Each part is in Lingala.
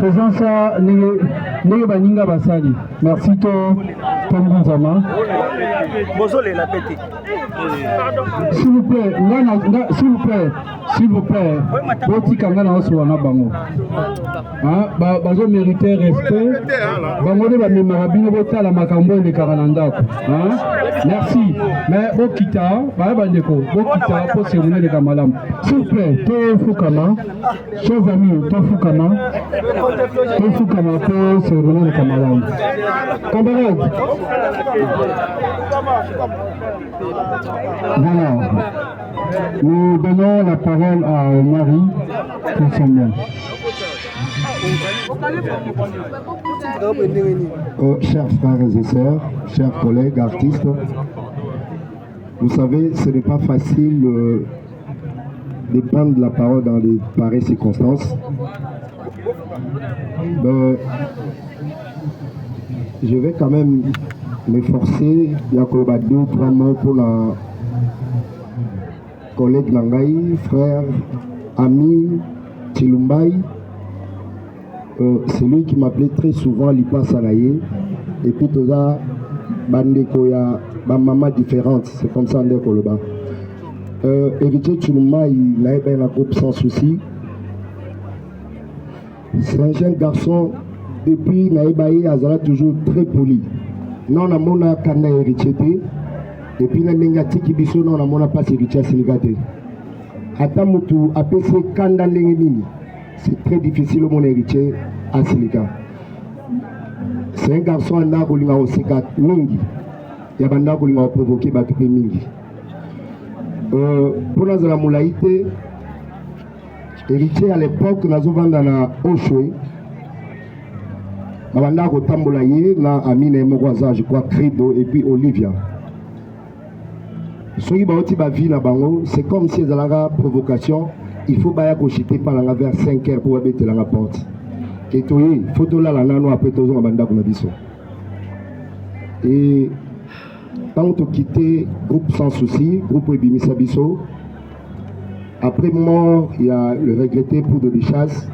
faisant ça, les baninga basali. Merci to Zama. S'il vous plaît, s'il vous plaît, petit kangana oswana bango. Ah, bazo mériter respect. Bango de ba memorabine bota la makambo le karananda. Hein? Merci. Mais Bokita, bandeko, Bokita pour cérémonie de Kamalam. S'il vous plaît, to Fukama, chers amis, to Fukama pour cérémonie de Kamalam. Camarades. Voilà. Nous donnons la parole à Marie pour son nom. Chers frères et sœurs, chers collègues, artistes, vous savez, ce n'est pas facile de prendre la parole dans de pareilles circonstances. Je vais quand même m'efforcer. Il y a 2-3 mots pour la collègue Nangaï, frère, ami, Chilumbai. C'est lui qui m'appelait très souvent Lipa Sanaye. Et puis tout ça, Bandeko, il y a ma maman différente. C'est comme ça, on est Koloba. Héritier Chilumbai, il a bien la groupe sans souci. C'est un jeune garçon. Et puis, Naïbaï Azala toujours très poli. Non, on a mon kanda héritier. Et puis, na tiki biso non, on a pas héritier sénégalais. Atamutu APC kanda nengeni. C'est très difficile mon héritier à Sénégal. C'est un garçon en a roulé au Sénégal mingi. Il y a banda roulé au provoqué battu mingi. Pour nous la moulaïté, héritier à l'époque, nous avons vendu à Oshwe. Banda Rotambolaye, là, Amine Mogwaza, je crois, Credo, et puis Olivia. C'est comme si ils avaient une provocation. Il faut que j'étais pas vers 5 heures pour mettre la porte. Et tout, il faut que la nano après tout le monde et quand on quitté groupe sans souci, groupe Ebimisa Bisso, après mort, il y a le regretté pour de chasse.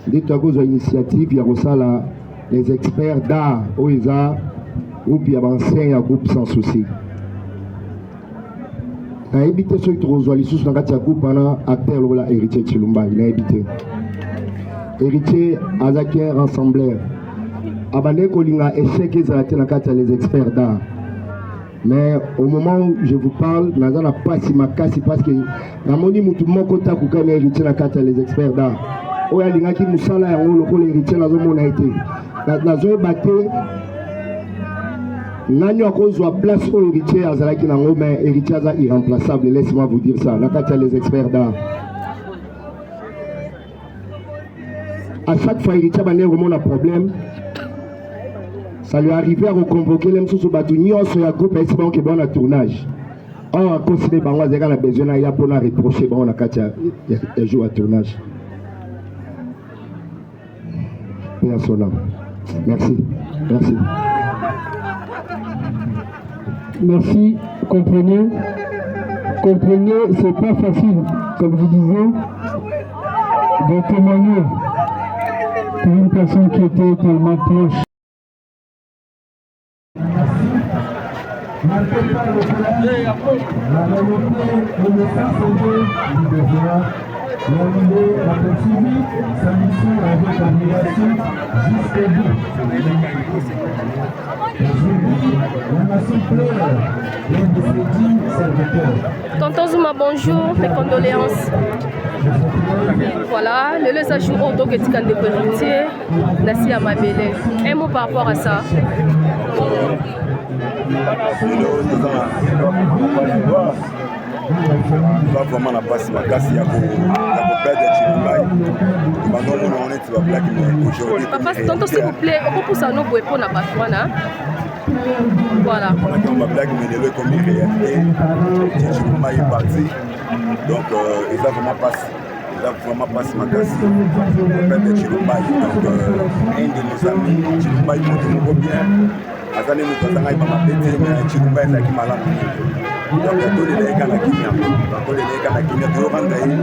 Dès que vous avez initiative, il y a aussi les experts d'art, OESA, groupe avancé, un groupe sans souci. Il a évité ceux qui ont rejoint sous le groupe pendant acteur ou la héritier Chilumba. Il a évité. Héritier Azakier Rassembleur. Abandé Kolinga échec et zalaté dans les experts d'art. Mais au moment où je vous parle, je n'ai pas si ma casse parce que dans mon dit mon côté à héritier dans les experts d'art. Oya lingaki musala ya ngolo ko héritier na zo mona été. Na zo baté Nani akozwa place au héritier azalaki nango mais héritier aza irremplaçable, laissez-moi vous dire ça. Nakati les experts d'art. À chaque fois héritier bande vraiment un problème. Ça lui arrivait à reconvoquer les sous batu nyonso ya groupe ici bon que bon na tournage. On a considéré bango azeka na besoin na ya pour na reprocher bon nakati ya jour à tournage. Personne. Merci. Merci. Merci. Comprenez, c'est pas facile, comme je disais, de témoigner pour une personne qui était tellement proche. La poursuivi sa mission avec admiration jusqu'au bout. Aujourd'hui, la nation pleure l'un de ses dignes serviteurs. Tonton Zuma, bonjour, mes condoléances. Voilà, le laisse à jour au dos que tu as de héritier, Nassi Amabele. Un mot par rapport à ça. Pas vraiment la passe ma casse il y a pour perdre Chilumbai. On est sur la blague aujourd'hui. Papa, tonton s'il vous plaît, on peut pousser nos pour la Batouana. Voilà. On va blague mais le comme une réalité. Chilumbai est parti. Donc ils ont vraiment passé. Ils ont vraiment passé ma casse. On perd Chilumbai. Donc un de nos amis, Chilumbai monte bien. Azali nous avons pas ma bête mais Chilumbai est qui malade. Donc tous les gars la Kenya, tout rendre dernier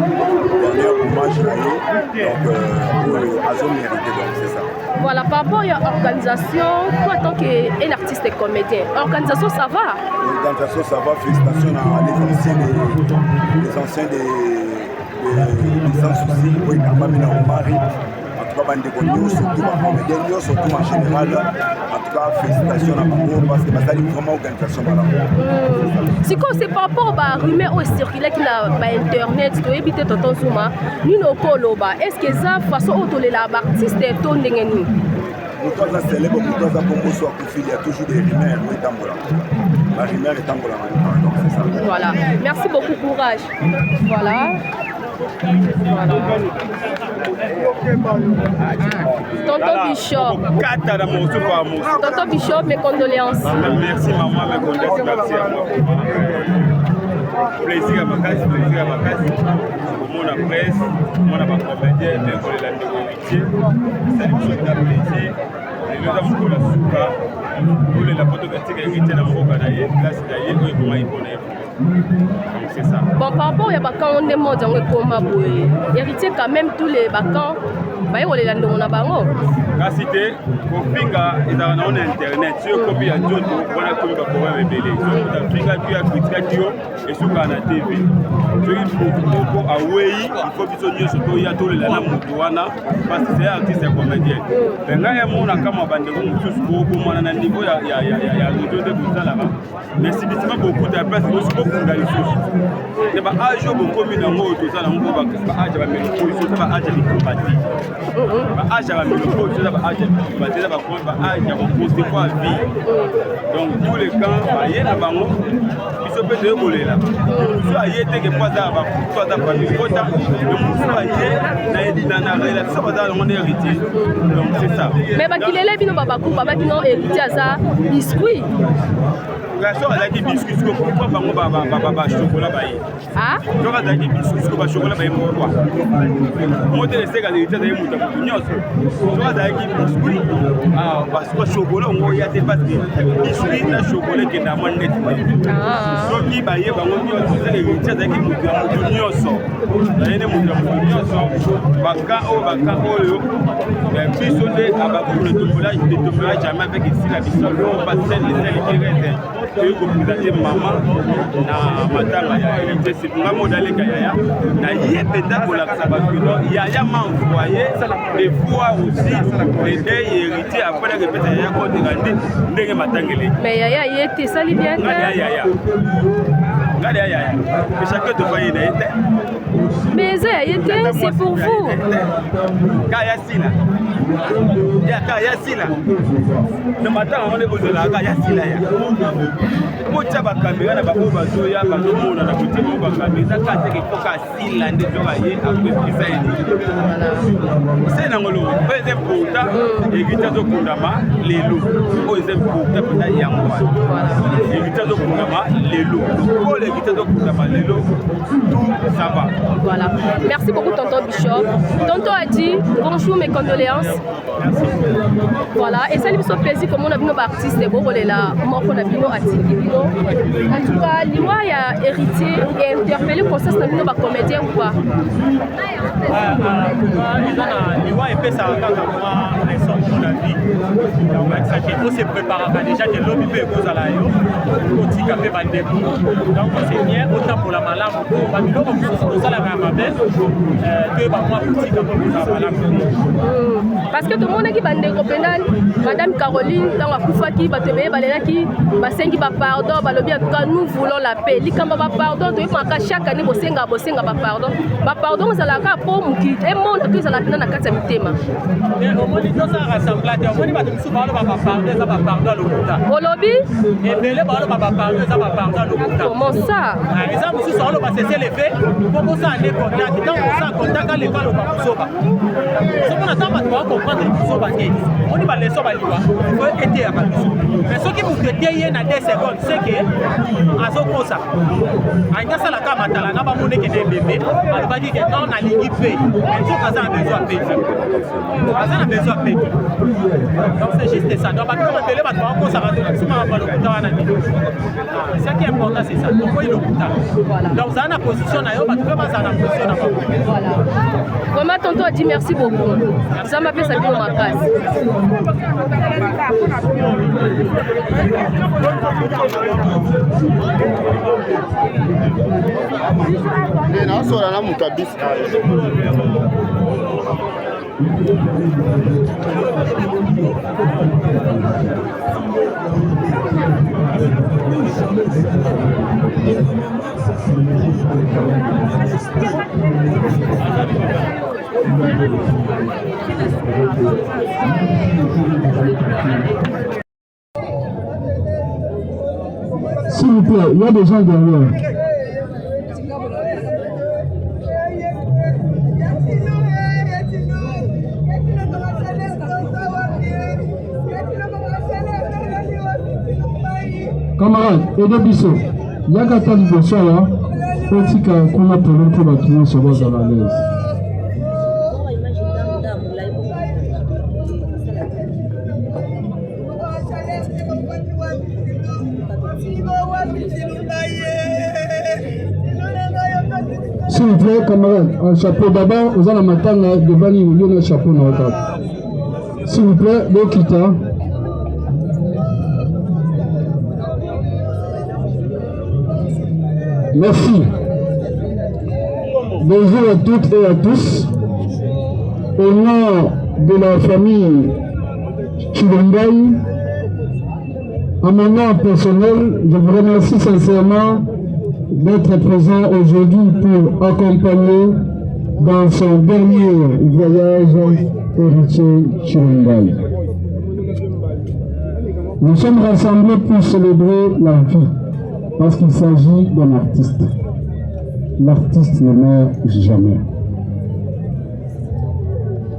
hommage là, donc Azo mérité, donc c'est ça. Voilà, par rapport à l'organisation, toi en tant qu'artiste et comédien, l'organisation ça va? L'organisation ça va, félicitations à les anciens des sans soucis, oui, quand même, en tout cas, surtout en général, en tout cas, félicitations à vous parce que c'est vraiment organisation. C'est quoi, c'est par rapport à rumeur au circulaire qui n'a pas internet, tu éviter ton souma, nous nos coloba. Est-ce que ça façon auto les artistes et ton n'engeni? Pour toi, ça célèbre, pour toi, ça pour soit il y a toujours des rumeurs, oui, tambola. La rumeur est tambola, donc c'est ça. Voilà, merci beaucoup, courage. Voilà. Tonton Bishop. Tonton Bishop, mes condoléances. Merci maman, mes condoléances. Merci à moi. Plaisir à ma case, plaisir à ma case. Mon presse, mon comédien, bien pour les landes héritiers. Salut, je suis plaisir. Les gens qui ont la souka, pour les photographies héritiers dans mon canal, place d'ailleurs, oui, comment ils connaissent. C'est ça. Bon, par rapport à Bakan, on est mort dans le coma. Héritier, quand même, tous les Bakans, on les landes on a bango. Quand c'était, pour Pinga, ils ont un internet. Si on copie à John, on a comme ça pour un bébé. Si on a Pinga, tu as critiqué et sur la TV. Il faut away, il faut que tu surtout il y a tous les landes moutouana parce que c'est un artiste comédien. Mais là, il y a mon akama bandego mususu pour moi na niveau il y a de ça là-bas. Mais si beaucoup de place, il faut que les choses. C'est pas âge au commun dans tout ça là, on va pas âge va mais c'est pas âge de combattre. Pas âge va mais c'est pas âge de combattre, c'est pas âge va poster quoi vie. Donc tous les camps, il y a bango, ils se peut de voler là. Soit il y a des fois ça va soit ça pas du quota, donc soit il y a na relation ça dans mon héritier. Donc c'est ça. Mais ba kilele bino baba ku baba kino héritier ça biscuit. La soeur a dit biscuit pourquoi bango baba chocolat baï. Ah? Donc a dit biscuit ko ba chocolat baï pourquoi? Moi te laisser ga héritier d'ailleurs muta nyonso. Donc a dit biscuit ah parce que chocolat on y a des parce que biscuit na chocolat qui na mon net. Ah. Donc qui baïe bango nyonso c'est héritier d'ailleurs muta nyonso. D'ailleurs muta nyonso baka o yo mais biso de abaku le tombolage jamais avec ici la biso on passe les qui restent. Tu peux présenter maman na matanga ya héritier c'est pour moi d'aller kaya na yependa pour la sabakino yaya m'a envoyé des fois aussi les héritiers après la répétition ya ko dirandi ndenge matangeli mais yaya yete sali bien yaya mais chacun te voyait d'ailleurs mais c'est pour vous kaya sila le matin on est besoin la kaya sila ya mocha ba caméra na ba ko ba zoya ba no mona na kuti ba caméra ka te ke foka sila ndi zo ba ye après ça c'est na ngolo c'est important et qui t'a kundama lelo o c'est important pour ta yango et qui t'a kundama lelo ko le qui t'a kundama lelo tout ça va. Voilà, merci beaucoup tonton Bishop. Tonton a dit bonjour, mes condoléances. Merci. Voilà, et ça lui fait plaisir comme on a vu nos artistes et bon, on est là, moi on a vu nos artistes. En tout cas, l'IWA a hérité et interpellé pour ça, c'est nos comédiens ou pas? L'IWA est fait ça quand on a les sons de la vie. On se prépare déjà que l'homme peut vous à la yo, on dit qu'il fait bander. Donc c'est bien, autant pour la malade, pour la malade, parce que tout le monde qui bande Madame Caroline dans la Koufa qui va te payer balenaki basengi ba pardon balobi en tout cas nous voulons la paix likamba ba pardon to yaka chaque année bosenga ba pardon ça la ka pour muki et monde tout ça la na kata mitema et au moment de ça rassemblage au moment de tout ba pardon ça ba pardon lokuta olobi et belé ba pardon ça ba pardon lokuta comment ça par exemple si ça on va cesser les faits pour ça année bandaki ntango osa kontaka lekala oba kozoba sokona ntango bato bakomprendre kozoba te oni baleso baliwa fo eteyaka biso mais soki moto etei ye na 2 secondes seke azokosa anyasalaka matala nga bamoneke na ebebe alobaki ke non nalingi mpe mais soki aza na besoin apeki aza na besoin apeki donc c'est juste ça donc bato mabele bato bakosaka sima balokuta wana te ce qui est important c'est ça tokoyi lokuta donc ozala na position na yo bato mpe bazala na position na bango. Vraiment, tonton a dit merci beaucoup. Ça m'a fait ça bien ma case. S'il vous plaît, il y a des gens derrière. Camarades, aidez Bissot. Il y a qu'à t'aller de ça là. Petit qu'on a pour l'autre bâtiment sur base à la l'aise. S'il vous plaît, camarades, un chapeau d'abord, aux allons m'attendre devant nous, un chapeau dans la table. S'il vous plaît, Bokita. Merci. Bonjour à toutes et à tous. Au nom de la famille Chilombaï, à mon nom personnel, je vous remercie sincèrement d'être présent aujourd'hui pour accompagner dans son dernier voyage héritier Chilombaï. Nous sommes rassemblés pour célébrer la vie, parce qu'il s'agit d'un artiste. L'artiste ne meurt jamais.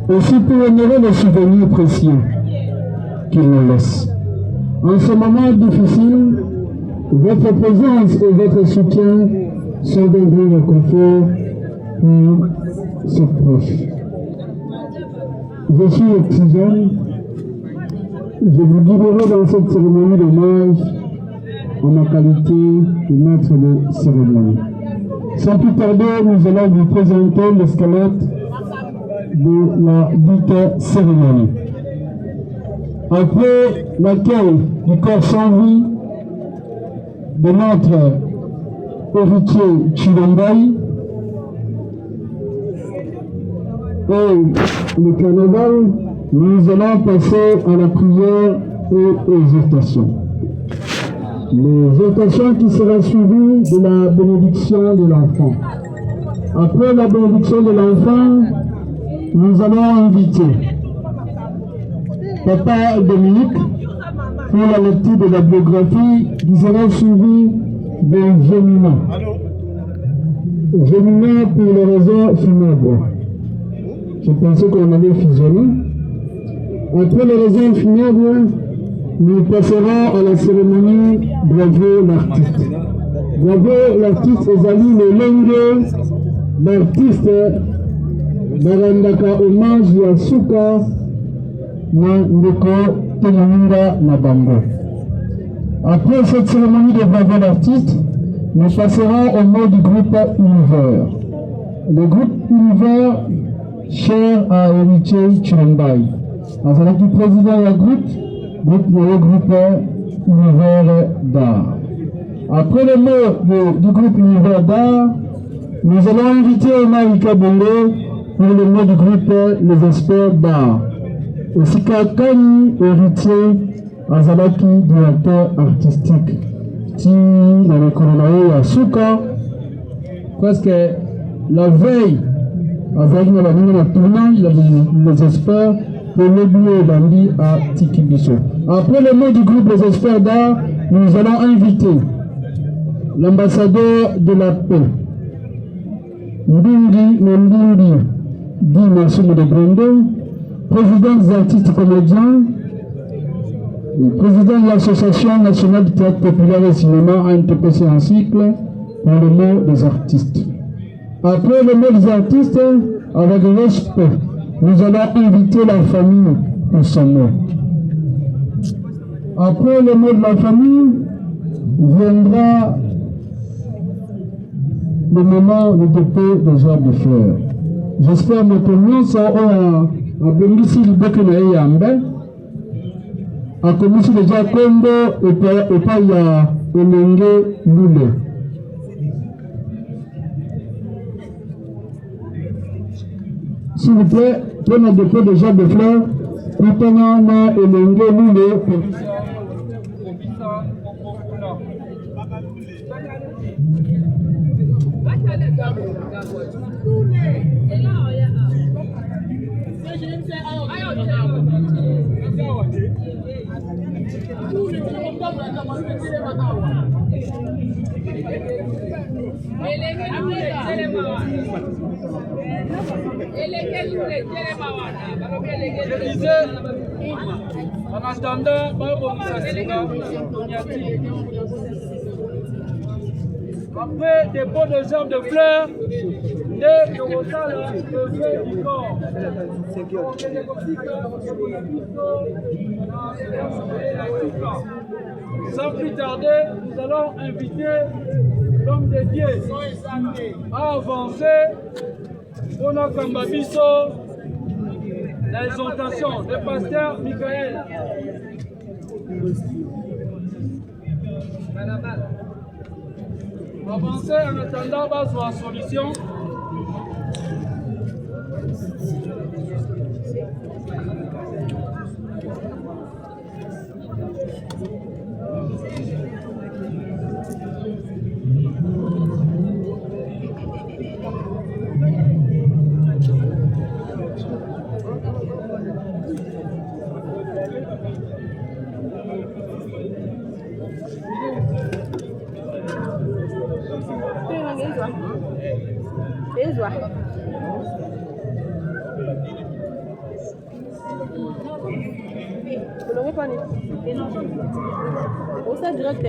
Aussi pour honorer les souvenirs précieux qu'il nous laisse. En ce moment difficile, votre présence et votre soutien sont d'un grand réconfort pour ses proches. Je suis oxygène. Je vous guiderai dans cette cérémonie d'hommage en ma qualité de maître de cérémonie. Sans plus tarder, nous allons vous présenter le squelette de la dite cérémonie. Après l'accueil du corps sans vie de notre héritier Chilombaï et le carnaval, nous allons passer à la prière et aux exhortations. Les exhortations qui seront suivies de la bénédiction de l'enfant. Après la bénédiction de l'enfant, nous allons inviter Papa Dominique pour la lecture de la biographie qui sera suivie de Gémina. Gémina pour les raisons funèbres. Je pensais qu'on allait fusionner. Après les raisons funèbres, nous passerons à la cérémonie Bravo l'artiste. Bravo l'artiste ezali le lenge d'artiste barandaka hommage ya suka na ndeko Telinga na bango. Après cette cérémonie de Bravo l'artiste, nous passerons au mot du groupe Univers. Le groupe Univers, cher à héritier Chilombaï. Avec le président du groupe Univers d'art. Après le mot du groupe Univers d'art, nous allons inviter Marika Bongo pour le mot du groupe Les Experts d'art. Et Sikakani, héritier, Azalaki, directeur artistique. Ti, dans le colonel à Souka, presque la veille, avec la tournage, les experts, pour l'oublier Bandi à Tikibiso. Après le mot du groupe Les Experts d'art, nous allons inviter l'ambassadeur de la paix, Ndingi Mendingi dit Massimo de Brando, président des artistes comédiens, président de l'Association nationale du théâtre populaire et cinéma ANTPC en cycle pour le mot des artistes. Après le mot des artistes, avec respect, nous allons inviter la famille pour son mot. Après le mot de la famille, viendra le moment du dépôt des arbres de fleurs. J'espère que nous serons à Bengisi Liboke na Yambe, à Komissi déjà Kondo et pas ya Elenge Lule. S'il vous plaît, prenez le dépôt des arbres de fleurs, maintenant na Elenge Lule. Je disais, en attendant, après dépôt de germes de fleurs, et le rosal le jeu du corps. Sans plus tarder, nous allons inviter l'homme de Dieu à avancer pour notre Kambabiso, l'exaltation du pasteur Michael. Avancer en attendant la solution. Usa direct